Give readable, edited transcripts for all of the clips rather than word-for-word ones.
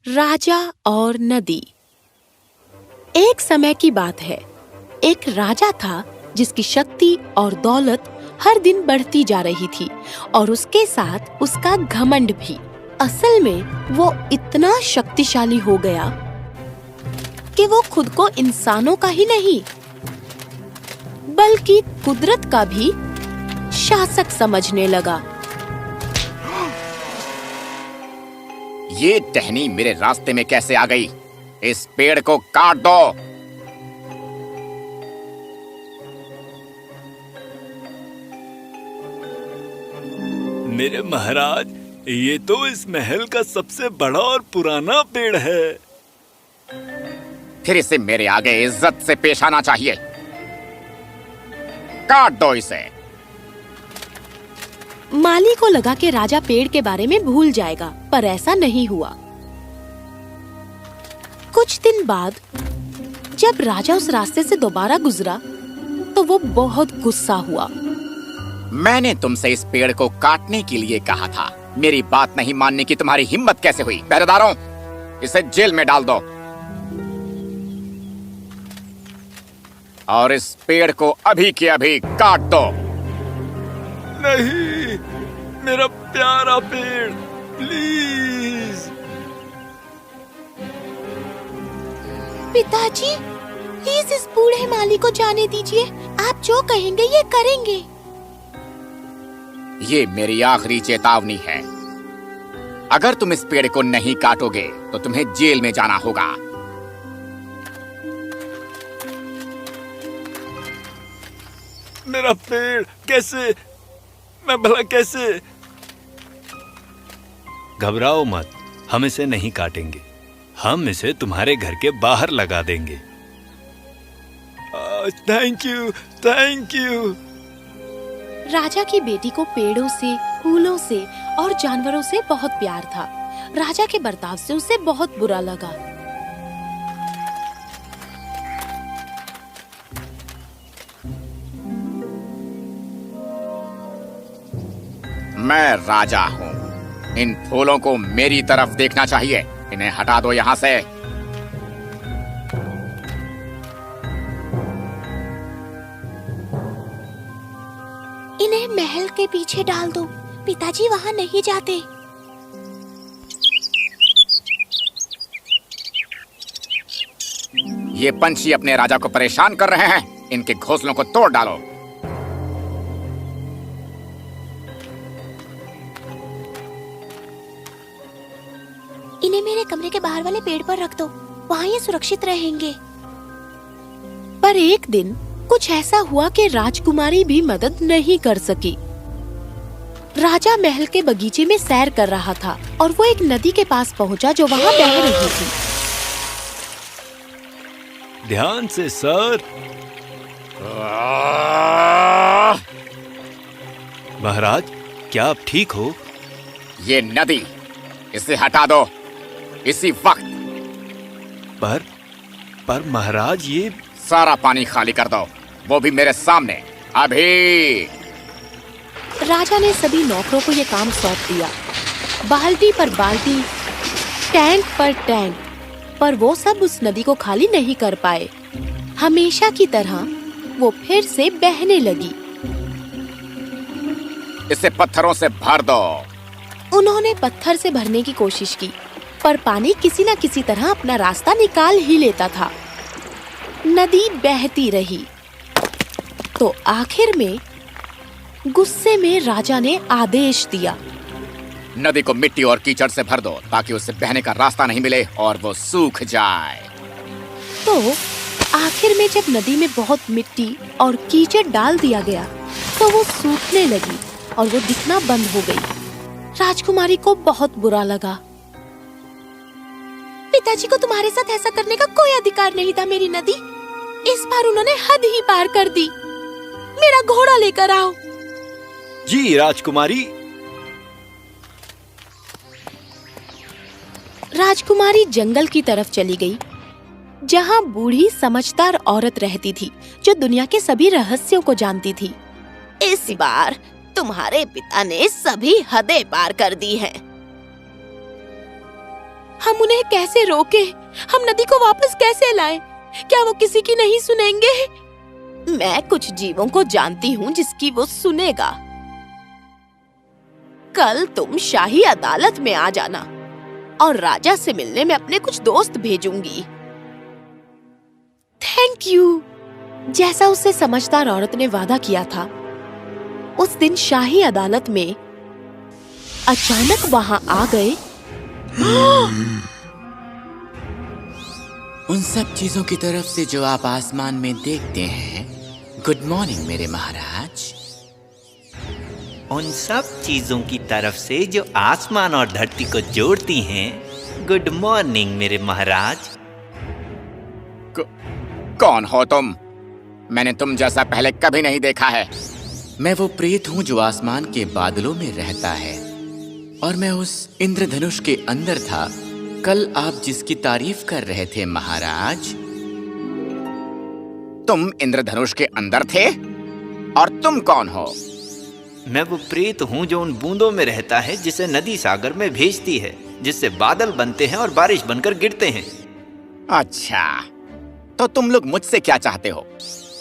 राजा और नदी। एक समय की बात है। एक राजा था जिसकी शक्ति और दौलत हर दिन बढ़ती जा रही थी और उसके साथ उसका घमंड भी। असल में वो इतना शक्तिशाली हो गया कि वो खुद को इंसानों का ही नहीं बल्कि कुदरत का भी शासक समझने लगा। ये टहनी मेरे रास्ते में कैसे आ गई? इस पेड़ को काट दो। मेरे महाराज, ये तो इस महल का सबसे बड़ा और पुराना पेड़ है। फिर इसे मेरे आगे इज्जत से पेश आना चाहिए। काट दो इसे। माली को लगा कि राजा पेड़ के बारे में भूल जाएगा, पर ऐसा नहीं हुआ। कुछ दिन बाद जब राजा उस रास्ते से दोबारा गुजरा तो वो बहुत गुस्सा हुआ। मैंने तुमसे इस पेड़ को काटने के लिए कहा था। मेरी बात नहीं मानने की तुम्हारी हिम्मत कैसे हुई? पहरेदारों, इसे जेल में डाल दो और इस पेड़ को अभी के अभी काट दो। नहीं, मेरा प्यारा पेड़, प्लीज। पिताजी, प्लीज इस बूढ़े माली को जाने दीजिए। आप जो कहेंगे ये करेंगे। ये मेरी आखिरी चेतावनी है। अगर तुम इस पेड़ को नहीं काटोगे तो तुम्हें जेल में जाना होगा। मेरा पेड़ कैसे? मैं भला कैसे? घबराओ मत, हम इसे नहीं काटेंगे। हम इसे तुम्हारे घर के बाहर लगा देंगे। Thank you, thank you. राजा की बेटी को पेड़ों से, फूलों से और जानवरों से बहुत प्यार था। राजा के बर्ताव से उसे बहुत बुरा लगा। मैं राजा हूँ। इन फूलों को मेरी तरफ देखना चाहिए। इन्हें हटा दो यहाँ से। इन्हें महल के पीछे डाल दो। पिताजी वहाँ नहीं जाते। ये पंछी अपने राजा को परेशान कर रहे हैं। इनके घोंसलों को तोड़ डालो। इन्हें मेरे कमरे के बाहर वाले पेड़ पर रख दो। वहाँ ये सुरक्षित रहेंगे। पर एक दिन कुछ ऐसा हुआ कि राजकुमारी भी मदद नहीं कर सकी। राजा महल के बगीचे में सैर कर रहा था और वो एक नदी के पास पहुंचा जो वहाँ बह रही थी। ध्यान से सर। महाराज, क्या आप ठीक हो? ये नदी, इसे हटा दो इसी वक्त। पर महाराज, ये सारा पानी खाली कर दो, वो भी मेरे सामने, अभी। राजा ने सभी नौकरों को ये काम सौंप दिया। बाल्टी पर बाल्टी, टैंक पर टैंक, पर वो सब उस नदी को खाली नहीं कर पाए। हमेशा की तरह वो फिर से बहने लगी। इसे पत्थरों से भर दो। उन्होंने पत्थर से भरने की कोशिश की, पर पानी किसी न किसी तरह अपना रास्ता निकाल ही लेता था। नदी बहती रही तो आखिर में गुस्से में राजा ने आदेश दिया, नदी को मिट्टी और कीचड़ से भर दो ताकि उसे बहने का रास्ता नहीं मिले और वो सूख जाए। तो आखिर में जब नदी में बहुत मिट्टी और कीचड़ डाल दिया गया तो वो सूखने लगी और वो दिखना बंद हो गई। राजकुमारी को बहुत बुरा लगा। पिताजी को तुम्हारे साथ ऐसा करने का कोई अधिकार नहीं था मेरी नदी। इस बार उन्होंने हद ही पार कर दी। मेरा घोड़ा लेकर आओ। जी राजकुमारी। राजकुमारी जंगल की तरफ चली गई, जहाँ बूढ़ी समझदार औरत रहती थी जो दुनिया के सभी रहस्यों को जानती थी। इस बार तुम्हारे पिता ने सभी हदें पार कर दी हैं। हम उन्हें कैसे रोके? हम नदी को वापस कैसे लाएं? क्या वो किसी की नहीं सुनेंगे? मैं कुछ जीवों को जानती हूँ जिसकी वो सुनेगा। कल तुम शाही अदालत में आ जाना और राजा से मिलने में अपने कुछ दोस्त भेजूंगी। Thank you. जैसा उससे समझदार औरत ने वादा किया था, उस दिन शाही अदालत में अचानक वहां आ गए उन सब चीजों की तरफ से जो आप आसमान में देखते हैं। गुड मॉर्निंग मेरे महाराज। उन सब चीजों की तरफ से जो आसमान और धरती को जोड़ती हैं। गुड मॉर्निंग मेरे महाराज। कौन हो तुम? मैंने तुम जैसा पहले कभी नहीं देखा है। मैं वो प्रेत हूँ जो आसमान के बादलों में रहता है, और मैं उस इंद्रधनुष के अंदर था कल आप जिसकी तारीफ कर रहे थे महाराज। तुम इंद्रधनुष के अंदर थे? और तुम कौन हो? मैं वो प्रेत हूँ जो उन बूंदों में रहता है जिसे नदी सागर में भेजती है, जिससे बादल बनते हैं और बारिश बनकर गिरते हैं। अच्छा, तो तुम लोग मुझसे क्या चाहते हो?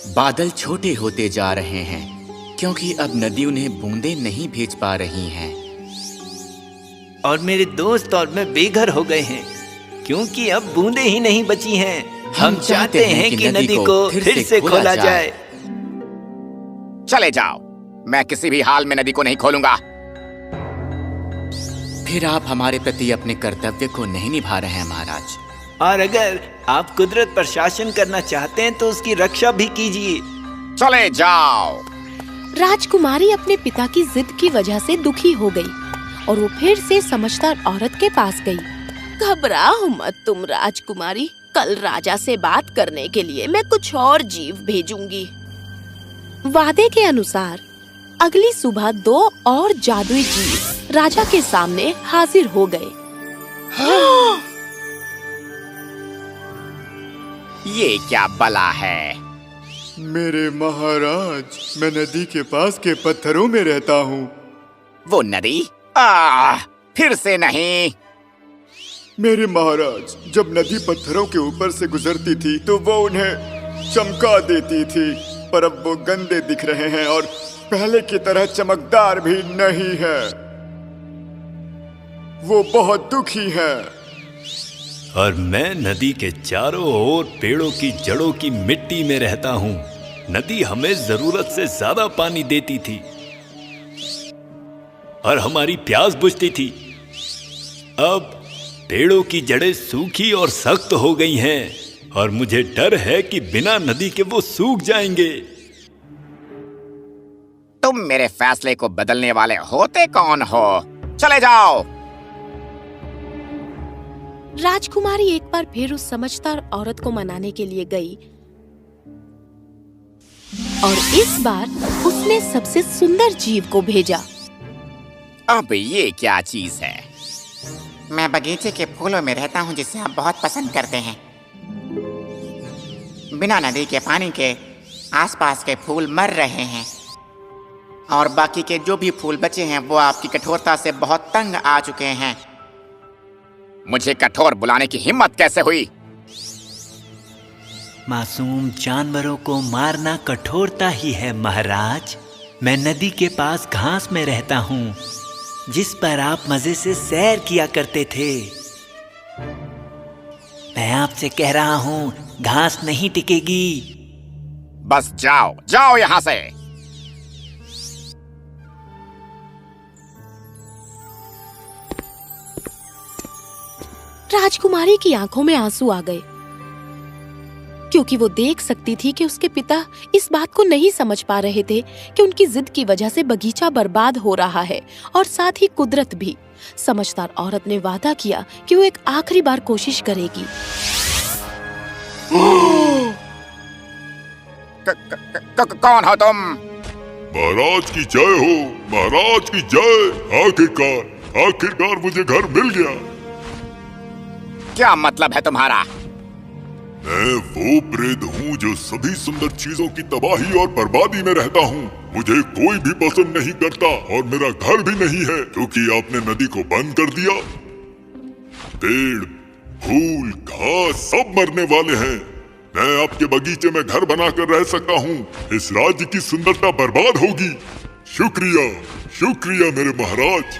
बादल छोटे होते जा रहे हैं क्योंकि अब नदी उन्हें बूंदें नहीं भेज पा रही हैं। और मेरे दोस्त और मैं बेघर हो गए हैं क्योंकि अब बूंदें ही नहीं बची हैं। हम चाहते हैं कि नदी को फिर से खोला जाए। चले जाओ, मैं किसी भी हाल में नदी को नहीं खोलूंगा। फिर आप हमारे प्रति अपने कर्तव्य को नहीं निभा रहे हैं महाराज। और अगर आप कुदरत पर शासन करना चाहते हैं तो उसकी रक्षा भी कीजिए। चले जाओ। राजकुमारी अपने पिता की जिद की वजह से दुखी हो गई और वो फिर से समझदार औरत के पास गई। घबराओ मत तुम राजकुमारी, कल राजा से बात करने के लिए मैं कुछ और जीव भेजूंगी। वादे के अनुसार अगली सुबह 2 और जादुई जीव राजा के सामने हाजिर हो गए। ये क्या बला है? मेरे महाराज, मैं नदी के पास के पत्थरों में रहता हूँ। वो नदी? फिर से नहीं। मेरे महाराज, जब नदी पत्थरों के ऊपर से गुजरती थी तो वो उन्हें चमका देती थी, पर अब वो गंदे दिख रहे हैं और पहले की तरह चमकदार भी नहीं है। वो बहुत दुखी है। और मैं नदी के चारों ओर पेड़ों की जड़ों की मिट्टी में रहता हूँ। नदी हमें जरूरत से ज्यादा पानी देती थी और हमारी प्यास बुझती थी। अब पेड़ों की जड़ें सूखी और सख्त हो गई हैं और मुझे डर है कि बिना नदी के वो सूख जाएंगे। तुम मेरे फैसले को बदलने वाले होते कौन हो? चले जाओ। राजकुमारी एक बार फिर उस समझदार औरत को मनाने के लिए गई और इस बार उसने सबसे सुंदर जीव को भेजा। अब ये क्या चीज है? मैं बगीचे के फूलों में रहता हूँ जिसे आप बहुत पसंद करते हैं। बिना नदी के पानी के आसपास के फूल मर रहे हैं और बाकी के जो भी फूल बचे हैं वो आपकी कठोरता से बहुत तंग आ चुके हैं। मुझे कठोर बुलाने की हिम्मत कैसे हुई? मासूम जानवरों को मारना कठोरता ही है महाराज। मैं नदी के पास घास में रहता हूँ जिस पर आप मजे से सैर किया करते थे। मैं आपसे कह रहा हूँ, घास नहीं टिकेगी। बस जाओ, जाओ यहाँ से। राजकुमारी की आंखों में आंसू आ गए क्योंकि वो देख सकती थी कि उसके पिता इस बात को नहीं समझ पा रहे थे कि उनकी जिद की वजह से बगीचा बर्बाद हो रहा है और साथ ही कुदरत भी। समझदार औरत ने वादा किया कि वो एक आखिरी बार कोशिश करेगी। कौन हो तुम? महाराज की जय हो, महाराज की जय। आखिरकार मुझे घर मिल गया। क्या मतलब है तुम्हारा? मैं वो प्रेत हूँ जो सभी सुंदर चीजों की तबाही और बर्बादी में रहता हूँ। मुझे कोई भी पसंद नहीं करता और मेरा घर भी नहीं है क्योंकि आपने नदी को बंद कर दिया। पेड़ फूल घास सब मरने वाले हैं। मैं आपके बगीचे में घर बनाकर रह सकता हूँ। इस राज्य की सुंदरता बर्बाद होगी। शुक्रिया, शुक्रिया मेरे महाराज।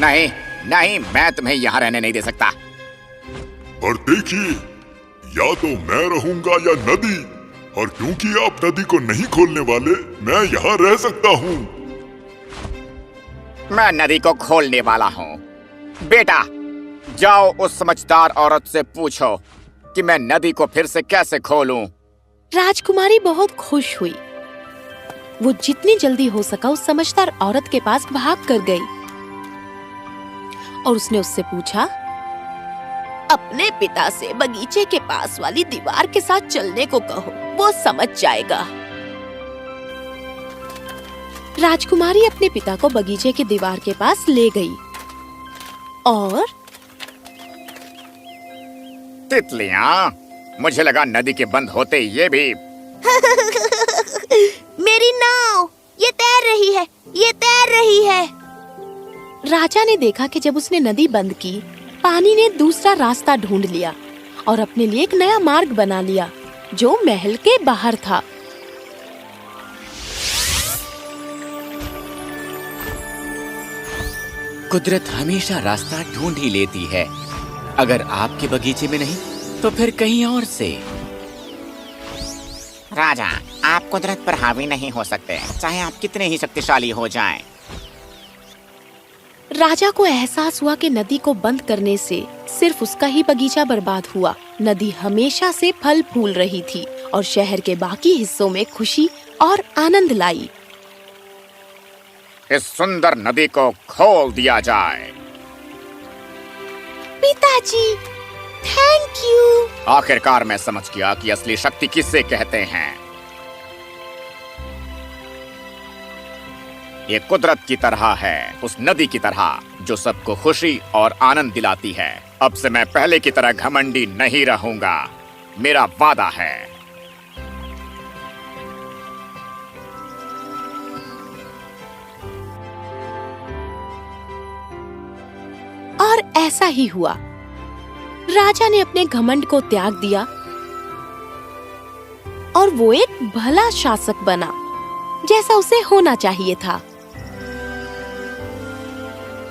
नहीं नहीं, मैं तुम्हें यहाँ रहने नहीं दे सकता। और देखिए, या तो मैं रहूंगा या नदी, और क्योंकि आप नदी को नहीं खोलने वाले, मैं यहाँ रह सकता हूँ। मैं नदी को खोलने वाला हूँ। बेटा, जाओ उस समझदार औरत से पूछो कि मैं नदी को फिर से कैसे खोलूं। राजकुमारी बहुत खुश हुई। वो जितनी जल्दी हो सका उस समझदार औरत के पास भाग कर गई और उसने उससे पूछा, अपने पिता से बगीचे के पास वाली दीवार के साथ चलने को कहो, वो समझ जाएगा। राजकुमारी अपने पिता को बगीचे की दीवार के पास ले गई और तितलियां, मुझे लगा नदी के बंद होते ये भी। मेरी नाव, ये तैर रही है, ये तैर रही है। राजा ने देखा कि जब उसने नदी बंद की, पानी ने दूसरा रास्ता ढूंढ लिया और अपने लिए एक नया मार्ग बना लिया जो महल के बाहर था। कुदरत हमेशा रास्ता ढूंढ ही लेती है। अगर आपके बगीचे में नहीं तो फिर कहीं और से। राजा, आप कुदरत पर हावी नहीं हो सकते, चाहे आप कितने ही शक्तिशाली हो जाएं। राजा को एहसास हुआ कि नदी को बंद करने से सिर्फ उसका ही बगीचा बर्बाद हुआ। नदी हमेशा से फल फूल रही थी और शहर के बाकी हिस्सों में खुशी और आनंद लाई। इस सुंदर नदी को खोल दिया जाए। पिताजी, थैंक यू। आखिरकार मैं समझ गया कि असली शक्ति किसे कहते हैं। ये कुदरत की तरह है, उस नदी की तरह जो सबको खुशी और आनंद दिलाती है। अब से मैं पहले की तरह घमंडी नहीं रहूंगा, मेरा वादा है। और ऐसा ही हुआ। राजा ने अपने घमंड को त्याग दिया और वो एक भला शासक बना, जैसा उसे होना चाहिए था।